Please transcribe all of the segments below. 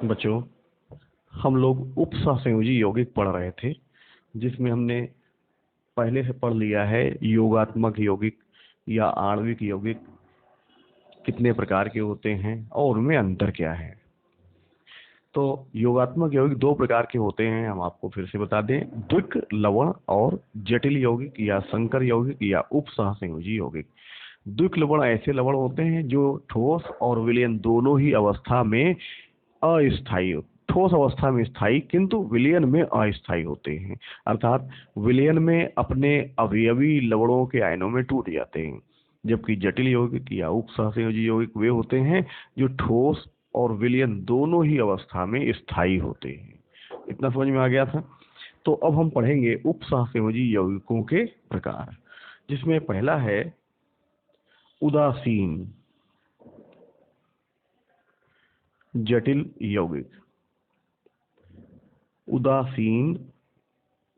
बच्चों, हम लोग उपसंयोजी यौगिक पढ़ रहे थे, जिसमें हमने पहले से पढ़ लिया है योगात्मक यौगिक या आणविक यौगिक कितने प्रकार के होते हैं और उनमें अंतर क्या है। तो योगात्मक यौगिक दो प्रकार के होते हैं, हम आपको फिर से बता दें, द्विक लवण और जटिल यौगिक या संकर यौगिक या उपसंयोजी यौगिक। द्विक लवण ऐसे लवण होते हैं जो ठोस और विलयन दोनों ही अवस्था में अस्थायी, ठोस अवस्था में स्थायी किंतु विलयन में अस्थायी होते हैं। अर्थात विलयन में अपने अवयवी लवणों के आयनों में टूट जाते हैं, जबकि जटिल यौगिक या उपसहसंयोजी यौगिक वे होते हैं जो ठोस और विलयन दोनों ही अवस्था में स्थायी होते हैं। इतना समझ में आ गया था। तो अब हम पढ़ेंगे उपसहसंयोजी यौगिकों के प्रकार, जिसमें पहला है उदासीन जटिल यौगिक। उदासीन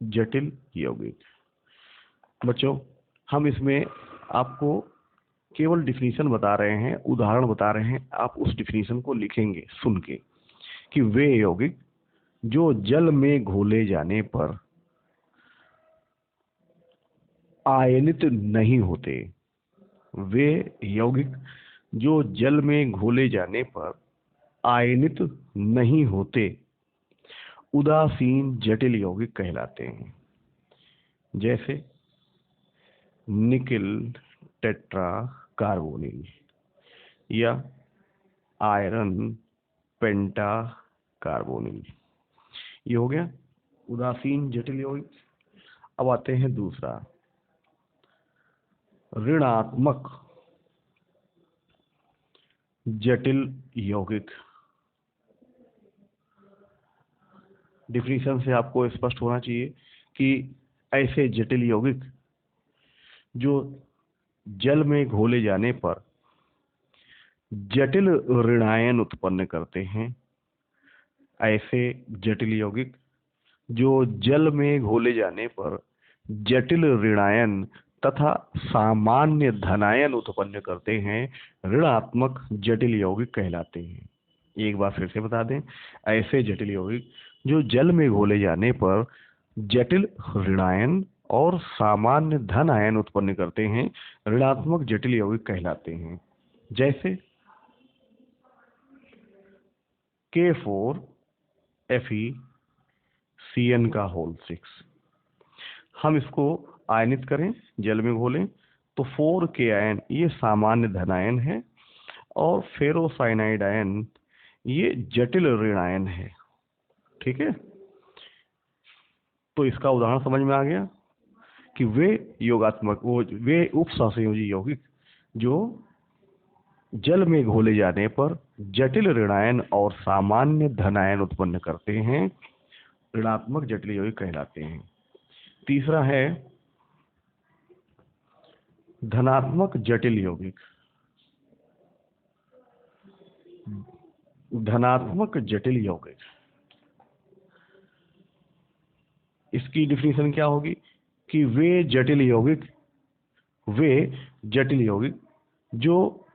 जटिल यौगिक। बच्चों, हम इसमें आपको केवल डिफिनीशन बता रहे हैं, उदाहरण बता रहे हैं। आप उस डिफिनीशन को लिखेंगे सुन के कि वे यौगिक जो जल में घोले जाने पर आयनित नहीं होते, वे यौगिक जो जल में घोले जाने पर आयनित नहीं होते, उदासीन जटिल यौगिक कहलाते हैं। जैसे निकिल टेट्रा कार्बोनिल या आयरन पेंटा कार्बोनिल। ये हो गया उदासीन जटिल यौगिक। अब आते हैं दूसरा, ऋणात्मक जटिल यौगिक। डिफिनीशन से आपको स्पष्ट होना चाहिए कि ऐसे जटिल यौगिक जो जल में घोले जाने पर जटिल ऋणायन उत्पन्न करते हैं, ऐसे जटिल यौगिक जो जल में घोले जाने पर जटिल ऋणायन तथा सामान्य धनायन उत्पन्न करते हैं, ऋणात्मक जटिल यौगिक कहलाते हैं। एक बार फिर से बता दें, ऐसे जटिल यौगिक जो जल में घोले जाने पर जटिल ऋणायन और सामान्य धन आयन उत्पन्न करते हैं, ऋणात्मक जटिल यौगिक कहलाते हैं। जैसे K4FeCN का होल 6। हम इसको आयनित करें, जल में घोलें, तो 4K आयन ये सामान्य धन आयन है और फेरोसाइनाइड आयन ये जटिल ऋण आयन है। ठीक है, तो इसका उदाहरण समझ में आ गया कि वे योगात्मक वे उपसंयोजी यौगिक जो जल में घोले जाने पर जटिल ऋणायन और सामान्य धनायन उत्पन्न करते हैं, ऋणात्मक जटिल यौगिक कहलाते हैं। तीसरा है धनात्मक जटिल यौगिक। धनात्मक जटिल यौगिक, इसकी डिफिनीशन क्या होगी कि वे जटिल यौगिक जो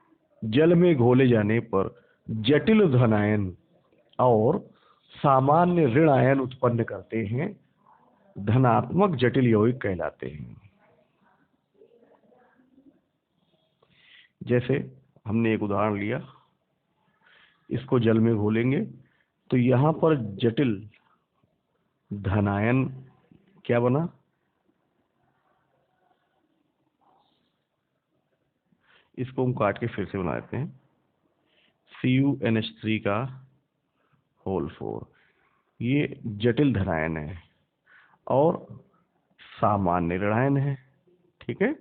जल में घोले जाने पर जटिल धनायन और सामान्य ऋण आयन उत्पन्न करते हैं, धनात्मक जटिल यौगिक कहलाते हैं। जैसे हमने एक उदाहरण लिया, इसको जल में घोलेंगे तो यहां पर जटिल धनायन क्या बना, इसको हम काट के फिर से बना देते हैं, CuNH3 का होल 4। ये जटिल धनायन है और सामान्य ऋणायन है। ठीक है,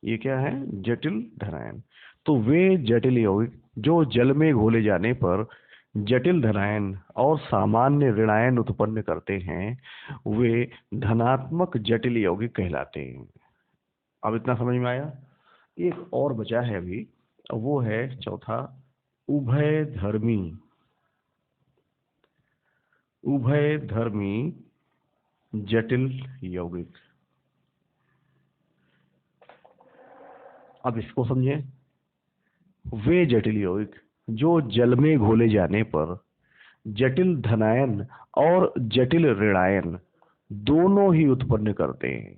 ये क्या है, जटिल धनायन। तो वे जटिल यौगिक जो जल में घोले जाने पर जटिल धनायन और सामान्य ऋणायन उत्पन्न करते हैं, वे धनात्मक जटिल यौगिक कहलाते हैं। अब इतना समझ में आया। एक और बचा है अभी, वो है चौथा, उभयधर्मी जटिल यौगिक। अब इसको समझें, वे जटिल यौगिक जो जल में घोले जाने पर जटिल धनायन और जटिल ऋणायन दोनों ही उत्पन्न करते हैं।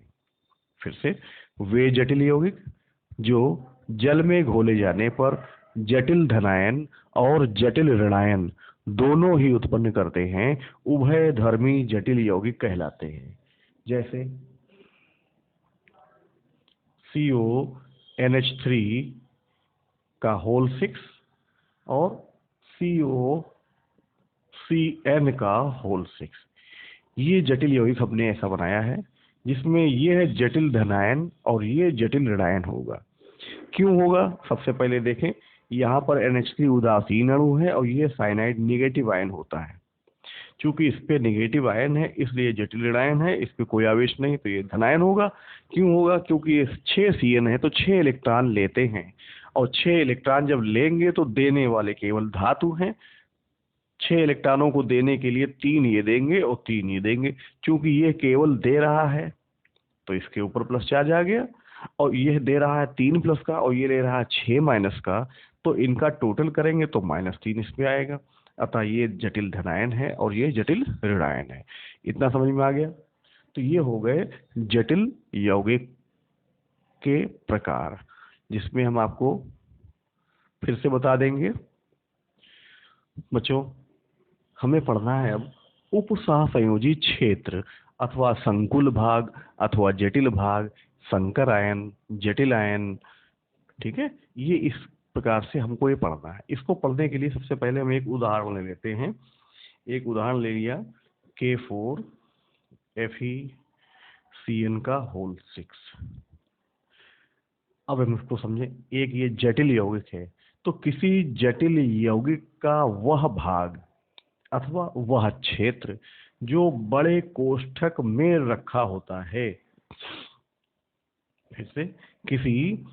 फिर से, वे जटिल यौगिक जो जल में घोले जाने पर जटिल धनायन और जटिल ऋणायन दोनों ही उत्पन्न करते हैं, उभयधर्मी जटिल यौगिक कहलाते हैं। जैसे CONH3 का होल 6 और COCN का होल 6। ये जटिल यौगिक हमने ऐसा बनाया है जिसमें ये है जटिल धनायन और ये जटिल ऋणायन होगा। क्यों होगा? सबसे पहले देखें, यहाँ पर NH3 उदासीन अणु है और ये साइनाइड नेगेटिव आयन होता है। चूंकि इस पे नेगेटिव आयन है इसलिए जटिल ऋणायन है, इस पे कोई आवेश नहीं तो ये धनायन होगा। क्यों होगा? क्योंकि ये 6 CN है तो 6 इलेक्ट्रॉन लेते हैं, और 6 इलेक्ट्रॉन जब लेंगे तो देने वाले केवल धातु हैं। 6 इलेक्ट्रॉनों को देने के लिए 3 ये देंगे और 3 ये देंगे। चूंकि ये केवल दे रहा है तो इसके ऊपर प्लस चार्ज आ गया, और यह दे रहा है 3 प्लस का और ये ले रहा है 6 माइनस का, तो इनका टोटल करेंगे तो -3 इसमें आएगा। अतः ये जटिल धनायन है और ये जटिल ऋणायन है। इतना समझ में आ गया? तो ये हो गए जटिल यौगिक के प्रकार, जिसमें हम आपको फिर से बता देंगे। बच्चों, हमें पढ़ना है अब उपसहसंयोजी क्षेत्र अथवा संकुल भाग अथवा जटिल भाग, संकर आयन, जटिल आयन। ठीक है, ये इस प्रकार से हमको ये पढ़ना है। इसको पढ़ने के लिए सबसे पहले हम एक उदाहरण ले लेते हैं। एक उदाहरण ले लिया K4FeCN का होल 6। अब हम इसको समझें। एक ये जटिल यौगिक है, तो किसी जटिल यौगिक का वह भाग अथवा वह क्षेत्र जो बड़े कोष्ठक में रखा होता है। फिर से, किसी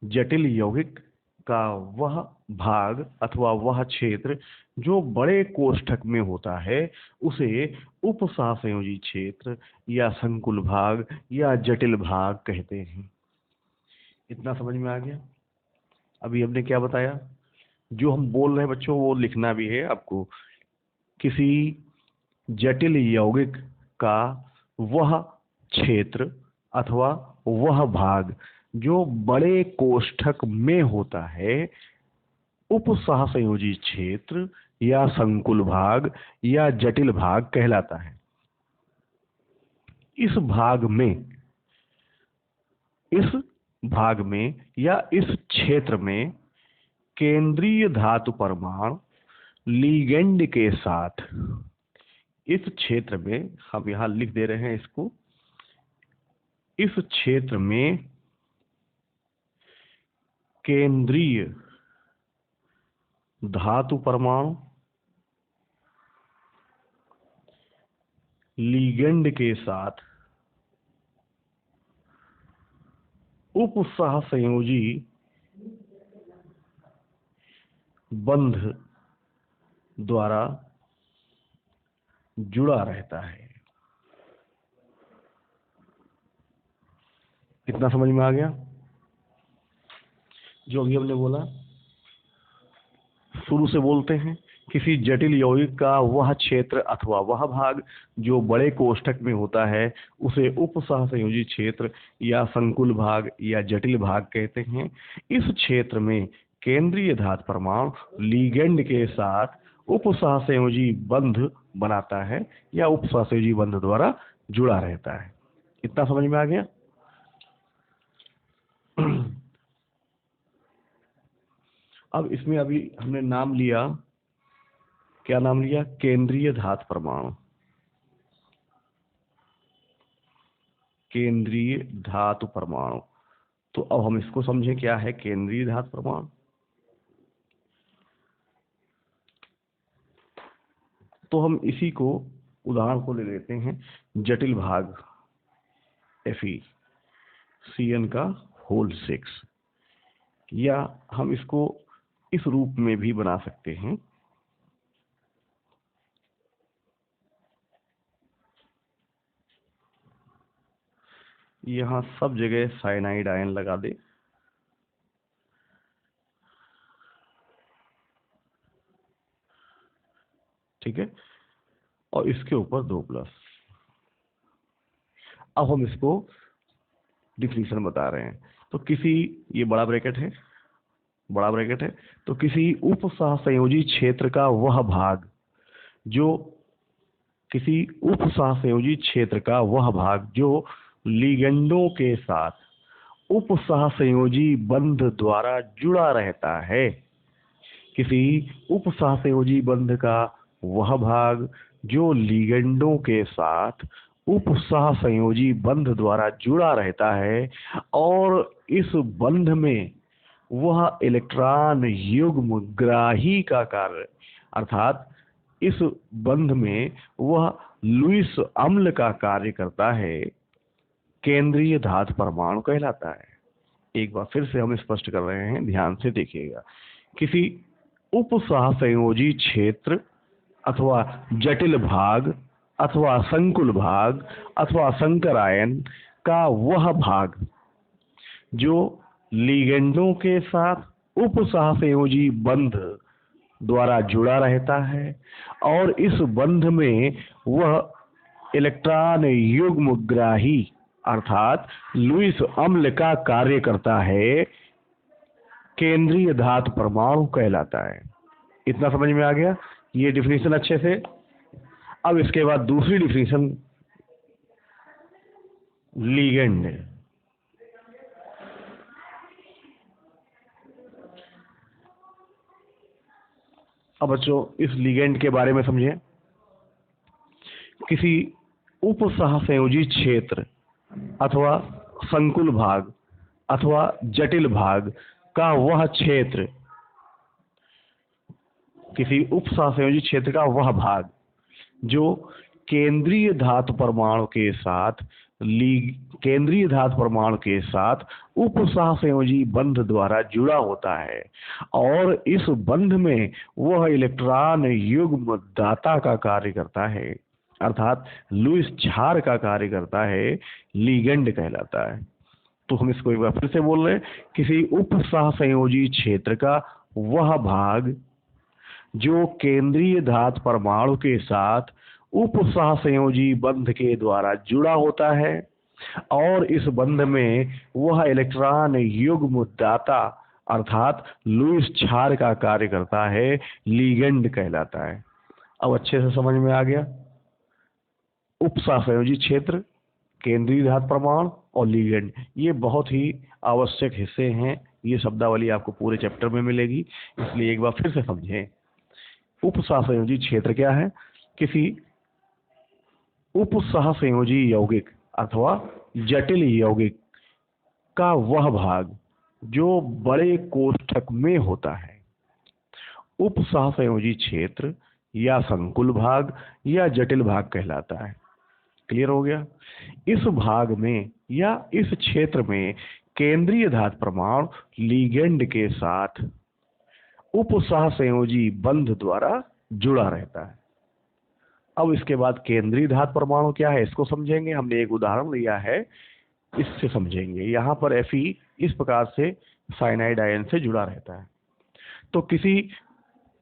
जटिल यौगिक का वह भाग अथवा वह क्षेत्र जो बड़े कोष्ठक में होता है उसे उपसहसंयोजी क्षेत्र या संकुल भाग या जटिल भाग कहते हैं। इतना समझ में आ गया? अभी हमने क्या बताया? जो हम बोल रहे हैं बच्चों वो लिखना भी है आपको। किसी जटिल यौगिक का वह क्षेत्र अथवा वह भाग जो बड़े कोष्ठक में होता है उपसहसंयोजी क्षेत्र या संकुल भाग या जटिल भाग कहलाता है। इस भाग में या इस क्षेत्र में केंद्रीय धातु परमाणु लिगेंड के साथ, इस क्षेत्र में हम यहां लिख दे रहे हैं इसको, इस क्षेत्र में केंद्रीय धातु परमाणु लिगेंड के साथ उपसहसंयोजी बंध द्वारा जुड़ा रहता है। कितना समझ में आ गया? जो अभी हमने बोला, शुरू से बोलते हैं। किसी जटिल यौगिक का वह क्षेत्र अथवा वह भाग जो बड़े कोष्ठक में होता है उसे उपसहसंयोजी क्षेत्र या संकुल भाग या जटिल भाग कहते हैं। इस क्षेत्र में केंद्रीय धातु परमाणु लिगेंड के साथ उपसहसंयोजी बंध बनाता है या उपसहसंयोजी बंध द्वारा जुड़ा रहता है। इतना समझ में आ गया? अब इसमें अभी हमने नाम लिया, क्या नाम लिया? केंद्रीय धातु परमाणु। केंद्रीय धातु परमाणु। तो अब हम इसको समझें क्या है केंद्रीय धातु परमाणु। तो हम इसी को उदाहरण को ले लेते हैं, जटिल भाग FeCN का होल 6, या हम इसको इस रूप में भी बना सकते हैं। यहां सब जगह साइनाइड आयन लगा दे। ठीक है, और इसके ऊपर 2 प्लस। अब हम इसको डिफिनीशन बता रहे हैं। तो किसी, ये बड़ा ब्रैकेट है, बड़ा ब्रैकेट है, तो किसी उप सहसंयोजी क्षेत्र का वह भाग जो किसी उप सहसंयोजी क्षेत्र का वह भाग जो लिगेंडों के साथ उप सहसंयोजी बंध द्वारा जुड़ा रहता है। किसी उप सहसंयोजी बंध का वह भाग जो लिगेंडों के साथ उप सहसंयोजी बंध द्वारा जुड़ा रहता है और इस बंध में वह इलेक्ट्रॉन युग्म ग्राही का कार्य, अर्थात इस बंध में वह लुईस अम्ल का कार्य करता है, केंद्रीय धातु परमाणु कहलाता है। एक बार फिर से हम स्पष्ट कर रहे हैं, ध्यान से देखिएगा। किसी उप सहसंयोजी क्षेत्र अथवा जटिल भाग अथवा संकुल भाग अथवा संकर आयन का वह भाग जो लिगेंडों के साथ उप सहसंयोजी बंध द्वारा जुड़ा रहता है और इस बंध में वह इलेक्ट्रॉन युग्मग्राही अर्थात लुईस अम्ल का कार्य करता है, केंद्रीय धातु परमाणु कहलाता है। इतना समझ में आ गया ये डिफिनीशन अच्छे से। अब इसके बाद दूसरी डिफिनीशन, लिगेंड। अब बच्चों इस लिगेंड के बारे में समझिए। किसी उप सहसंयोजी क्षेत्र अथवा संकुल भाग अथवा जटिल भाग का वह क्षेत्र, किसी उप सहसंयोजी क्षेत्र का वह भाग जो केंद्रीय धातु परमाणु के साथ केंद्रीय धातु परमाणु के साथ उप सहसंयोजी बंध द्वारा जुड़ा होता है और इस बंध में वह इलेक्ट्रॉन युग्म दाता का कार्य करता है, अर्थात लुईस क्षार का कार्य करता है, लिगेंड कहलाता है। तो हम इसको एक बार फिर से बोल रहे हैं, किसी उप सहसंयोजी क्षेत्र का वह भाग जो केंद्रीय धातु परमाणु के साथ उप सहसंयोजी बंध के द्वारा जुड़ा होता है और इस बंध में वह इलेक्ट्रॉन युग्म दाता अर्थात लुईस क्षार का कार्य करता है, लिगेंड कहलाता है। अब अच्छे से समझ में आ गया। उप सहसंयोजी क्षेत्र, केंद्रीय धातु परमाणु और लिगेंड, ये बहुत ही आवश्यक हिस्से हैं। ये शब्दावली आपको पूरे चैप्टर में मिलेगी, इसलिए एक बार फिर से समझें। उप सहसंयोजी क्षेत्र क्या है? किसी उप सहसंयोजी यौगिक अथवा जटिल यौगिक का वह भाग जो बड़े कोष्ठक में होता है। उप सहसंयोजी क्षेत्र या संकुल भाग या जटिल भाग कहलाता है। क्लियर हो गया? इस भाग में या इस क्षेत्र में केंद्रीय धातु परमाणु लिगेंड के साथ उप सहसंयोजी बंध द्वारा जुड़ा रहता है। अब इसके बाद केंद्रीय धातु परमाणु क्या है इसको समझेंगे। हमने एक उदाहरण लिया है, इससे समझेंगे। यहाँ पर Fe इस प्रकार से साइनाइड आयन से जुड़ा रहता है। तो किसी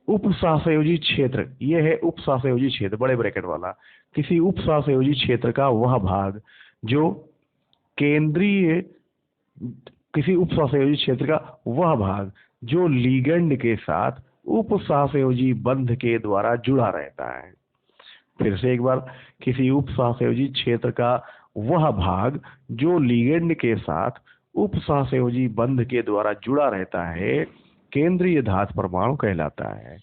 उप सहसंयोजी क्षेत्र, ये है उप सहसंयोजी क्षेत्र बड़े ब्रैकेट वाला, किसी उप सहसंयोजी क्षेत्र का वह भाग जो किसी उप सहसंयोजी क्षेत्र का वह भाग जो लिगेंड के साथ उप सहसंयोजी बंध के द्वारा जुड़ा रहता है। फिर से एक बार, किसी उप सहसंयोजी क्षेत्र का वह भाग जो लिगेंड के साथ उप सहसंयोजी बंध के द्वारा जुड़ा रहता है, केंद्रीय धातु परमाणु कहलाता है।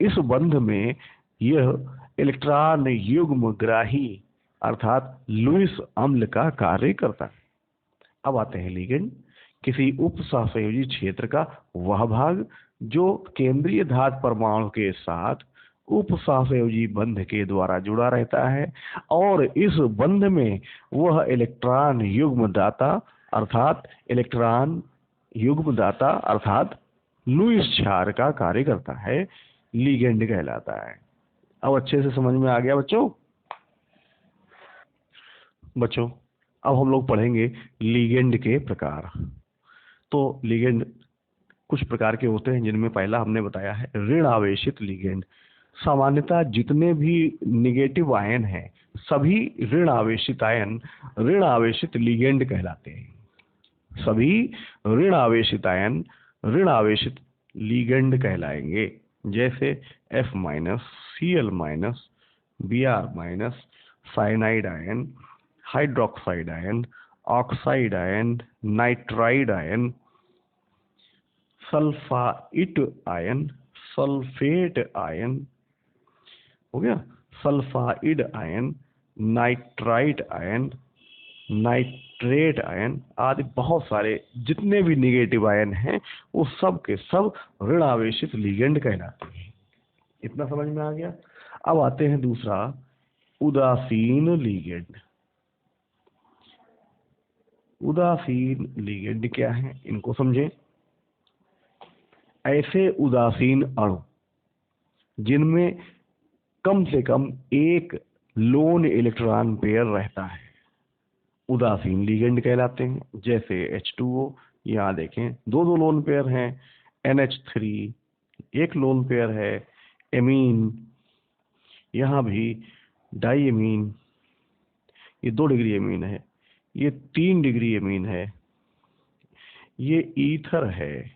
इस बंध में यह इलेक्ट्रॉन युग्म ग्राही अर्थात लुईस अम्ल का कार्य करता है। अब आते हैं लिगेंड। किसी उप सहसंयोजी क्षेत्र का वह भाग जो केंद्रीय धातु परमाणु के साथ उप सहसंयोजी बंध के द्वारा जुड़ा रहता है और इस बंध में वह इलेक्ट्रॉन युग्म दाता अर्थात लुईस क्षार का कार्य करता है, लिगेंड कहलाता है। अब अच्छे से समझ में आ गया बच्चों अब हम लोग पढ़ेंगे लिगेंड के प्रकार। तो लिगेंड कुछ प्रकार के होते हैं, जिनमें पहला हमने बताया है ऋण आवेशित लिगेंड। सामान्यतः जितने भी निगेटिव आयन हैं सभी ऋण आवेशित आयन ऋण आवेशित लिगेंड कहलाते हैं। सभी ऋण आवेशित आयन ऋण आवेशित लिगेंड कहलाएंगे। जैसे F minus, Cl minus, Br minus, cyanide ion, hydroxide ion, oxide ion, nitride ion, sulphite ion, sulphate ion, हो गया, sulphide ion, nitrite ion, nitrate ion आदि बहुत सारे जितने भी निगेटिव आयन हैं वो सब के सब ऋण आवेशित लिगेंड कहलाते हैं। इतना समझ में आ गया। अब आते हैं दूसरा, उदासीन लिगेंड। उदासीन लिगेंड क्या है, इनको समझें। ऐसे उदासीन अणु जिनमें कम से कम एक लोन इलेक्ट्रॉन पेयर रहता है उदासीन लिगेंड कहलाते हैं। जैसे H2O, यहाँ देखें दो दो लोन पेयर हैं, NH3 एक लोन पेयर है, एमीन, यहाँ भी डाइएमीन, ये 2 डिग्री एमीन है, ये 3 डिग्री एमीन है, ये ईथर है।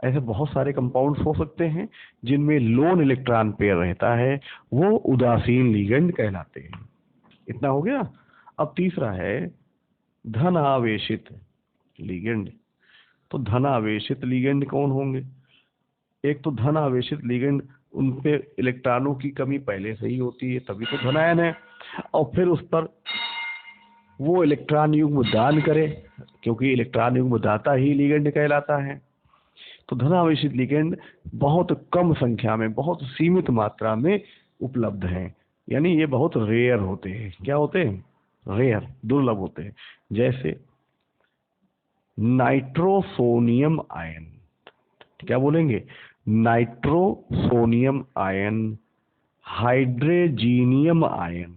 ऐसे बहुत सारे कंपाउंड्स हो सकते हैं जिनमें लोन इलेक्ट्रॉन पेयर रहता है, वो उदासीन लिगेंड कहलाते हैं। इतना हो गया। अब तीसरा है धन आवेशित लिगेंड। तो धन आवेशित लिगेंड कौन होंगे? एक तो धन आवेशित लिगेंड, उन पे इलेक्ट्रॉनों की कमी पहले से ही होती है तभी तो धनायन है, और फिर उस पर वो इलेक्ट्रॉन युग्म दान करे, क्योंकि इलेक्ट्रॉन युग्म दाता ही लिगेंड कहलाता है। तो धन आवेशित लिगेंड बहुत कम संख्या में, बहुत सीमित मात्रा में उपलब्ध हैं, यानी ये बहुत रेयर होते हैं। क्या होते हैं? रेयर, दुर्लभ होते हैं। जैसे नाइट्रोसोनियम आयन, क्या बोलेंगे? नाइट्रोसोनियम आयन, हाइड्रोजीनियम आयन,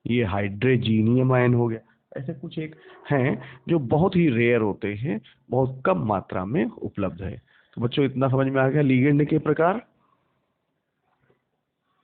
ये हाइड्रोजीनियम आयन हो गया। ऐसे कुछ एक हैं जो बहुत ही रेयर होते हैं, बहुत कम मात्रा में उपलब्ध है। तो बच्चों इतना समझ में आ गया लिगेंड के प्रकार।